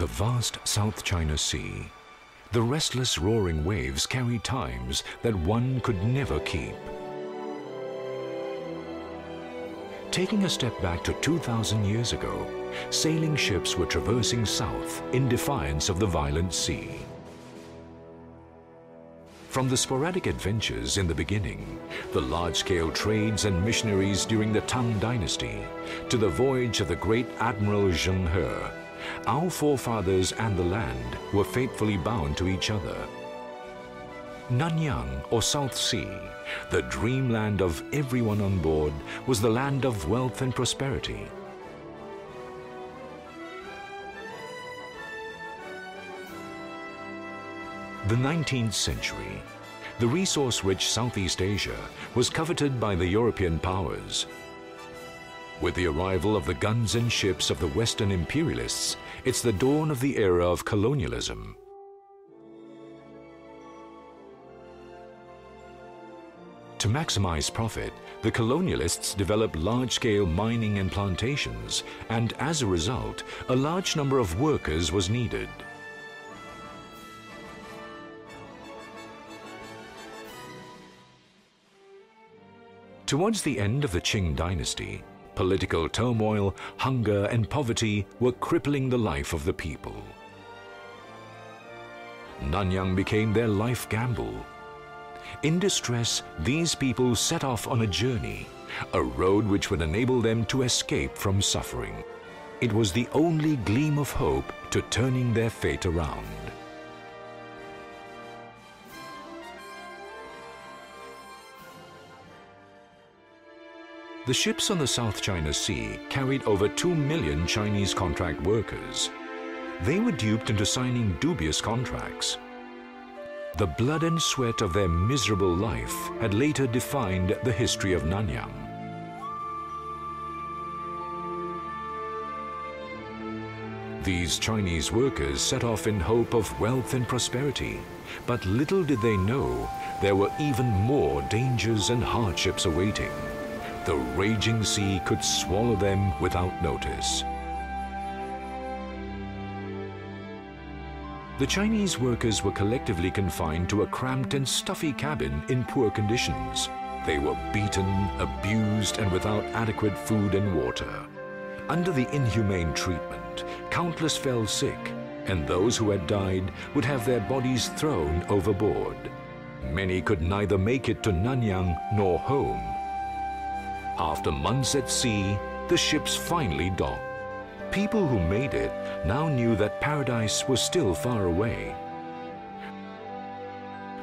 The vast South China Sea. The restless roaring waves carry times that one could never keep. Taking a step back to 2,000 years ago, sailing ships were traversing south in defiance of the violent sea. From the sporadic adventures in the beginning, the large-scale trades and missionaries during the Tang Dynasty, to the voyage of the great Admiral Zheng He, our forefathers and the land were faithfully bound to each other. Nanyang, or South Sea, the dreamland of everyone on board, was the land of wealth and prosperity. The 19th century, the resource-rich Southeast Asia was coveted by the European powers. With the arrival of the guns and ships of the Western imperialists, it's the dawn of the era of colonialism. To maximize profit, the colonialists developed large-scale mining and plantations, and as a result, a large number of workers was needed. Towards the end of the Qing dynasty, political turmoil, hunger and poverty were crippling the life of the people. Nanyang became their life gamble. In distress, these people set off on a journey, a road which would enable them to escape from suffering. It was the only gleam of hope to turning their fate around. The ships on the South China Sea carried over 2 million Chinese contract workers. They were duped into signing dubious contracts. The blood and sweat of their miserable life had later defined the history of Nanyang. These Chinese workers set off in hope of wealth and prosperity, but little did they know there were even more dangers and hardships awaiting. The raging sea could swallow them without notice. The Chinese workers were collectively confined to a cramped and stuffy cabin in poor conditions. They were beaten, abused, and without adequate food and water. Under the inhumane treatment, countless fell sick, and those who had died would have their bodies thrown overboard. Many could neither make it to Nanyang nor home. After months at sea, the ships finally docked. People who made it now knew that paradise was still far away.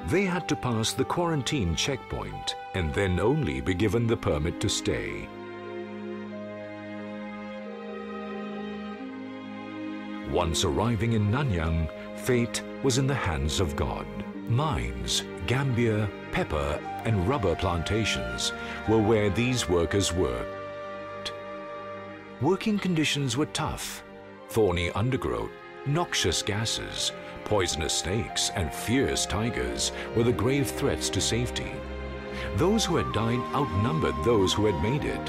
They had to pass the quarantine checkpoint and then only be given the permit to stay. Once arriving in Nanyang, fate was in the hands of God. Mines, gambia, pepper and rubber plantations were where these workers worked. Working conditions were tough. Thorny undergrowth, noxious gases, poisonous snakes and fierce tigers were the grave threats to safety. Those who had died outnumbered those who had made it.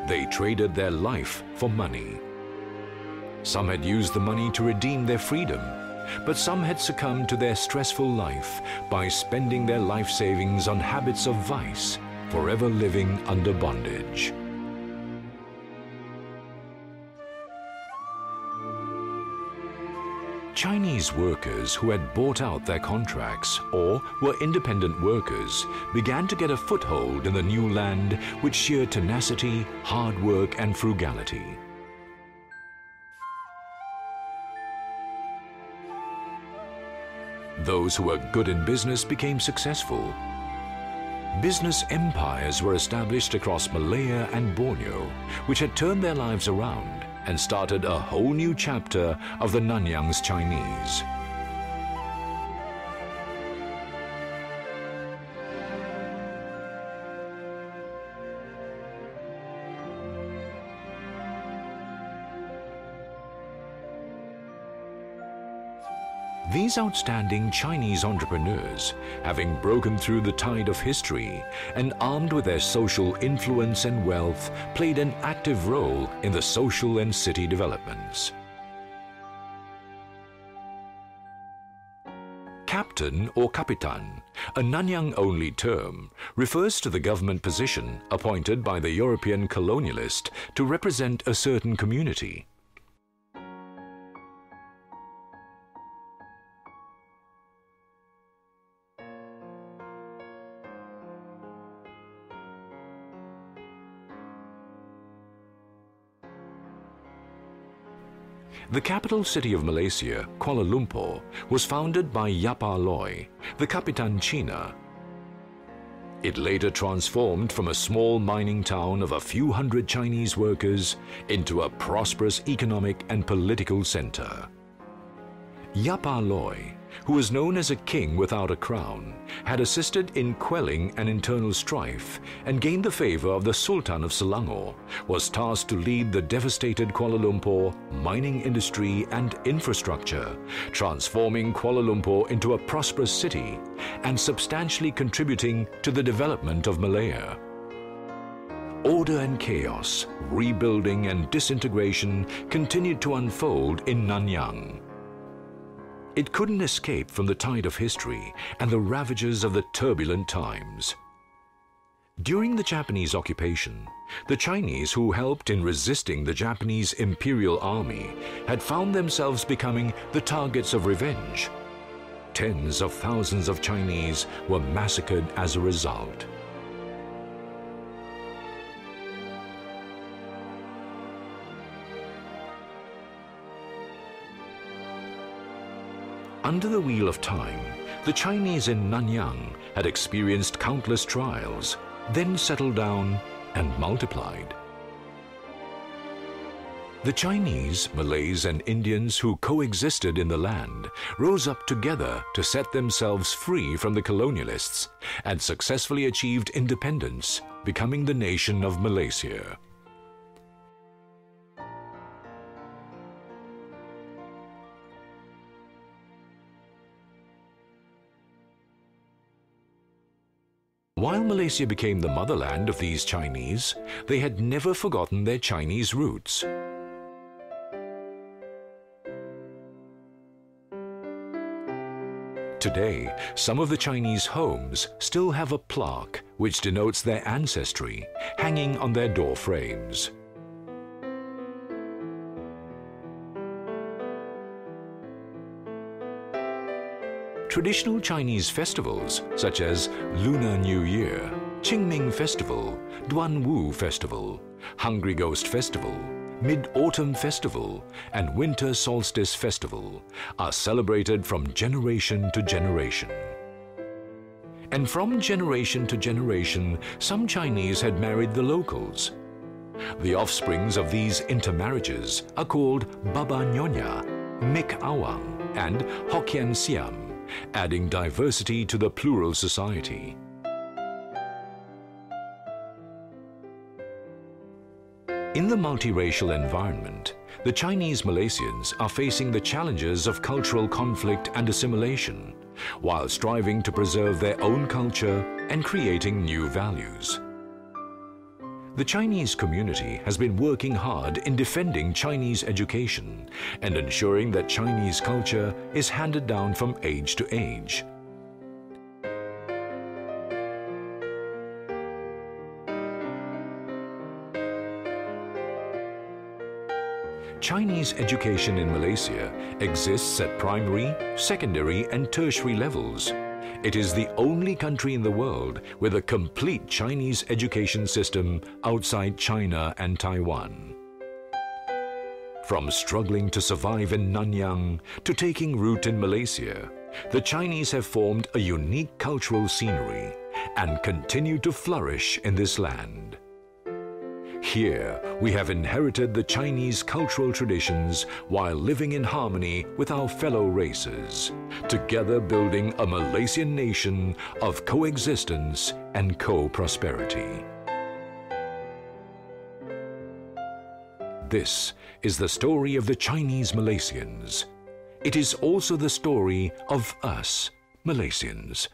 They traded their life for money. Some had used the money to redeem their freedom, but some had succumbed to their stressful life by spending their life savings on habits of vice, forever living under bondage. Chinese workers who had bought out their contracts or were independent workers began to get a foothold in the new land with sheer tenacity, hard work and frugality. Those who were good in business became successful. Business empires were established across Malaya and Borneo, which had turned their lives around and started a whole new chapter of the Nanyang's Chinese. These outstanding Chinese entrepreneurs, having broken through the tide of history and armed with their social influence and wealth, played an active role in the social and city developments. Captain or Kapitan, a Nanyang-only term, refers to the government position appointed by the European colonialist to represent a certain community. The capital city of Malaysia, Kuala Lumpur, was founded by Yapa Loy, the Kapitan Cina. It later transformed from a small mining town of a few hundred Chinese workers into a prosperous economic and political center. Yapa Loy, who was known as a king without a crown, had assisted in quelling an internal strife and gained the favor of the Sultan of Selangor, was tasked to lead the devastated Kuala Lumpur mining industry and infrastructure, transforming Kuala Lumpur into a prosperous city and substantially contributing to the development of Malaya. Order and chaos, rebuilding and disintegration continued to unfold in Nanyang. It couldn't escape from the tide of history and the ravages of the turbulent times. During the Japanese occupation, the Chinese who helped in resisting the Japanese Imperial Army had found themselves becoming the targets of revenge. Tens of thousands of Chinese were massacred as a result. Under the wheel of time, the Chinese in Nanyang had experienced countless trials, then settled down and multiplied. The Chinese, Malays and Indians who coexisted in the land rose up together to set themselves free from the colonialists and successfully achieved independence, becoming the nation of Malaysia. While Malaysia became the motherland of these Chinese, they had never forgotten their Chinese roots. Today, some of the Chinese homes still have a plaque which denotes their ancestry hanging on their door frames. Traditional Chinese festivals such as Lunar New Year, Qingming Festival, Duanwu Festival, Hungry Ghost Festival, Mid-Autumn Festival and Winter Solstice Festival are celebrated from generation to generation. And from generation to generation, some Chinese had married the locals. The offsprings of these intermarriages are called Baba Nyonya, Mik Awang and Hokkien Siam, adding diversity to the plural society. In the multiracial environment, the Chinese Malaysians are facing the challenges of cultural conflict and assimilation, while striving to preserve their own culture and creating new values. The Chinese community has been working hard in defending Chinese education and ensuring that Chinese culture is handed down from age to age. Chinese education in Malaysia exists at primary, secondary and tertiary levels. It is the only country in the world with a complete Chinese education system outside China and Taiwan. From struggling to survive in Nanyang to taking root in Malaysia, the Chinese have formed a unique cultural scenery and continue to flourish in this land. Here, we have inherited the Chinese cultural traditions while living in harmony with our fellow races, together building a Malaysian nation of coexistence and co-prosperity. This is the story of the Chinese Malaysians. it is also the story of us, Malaysians.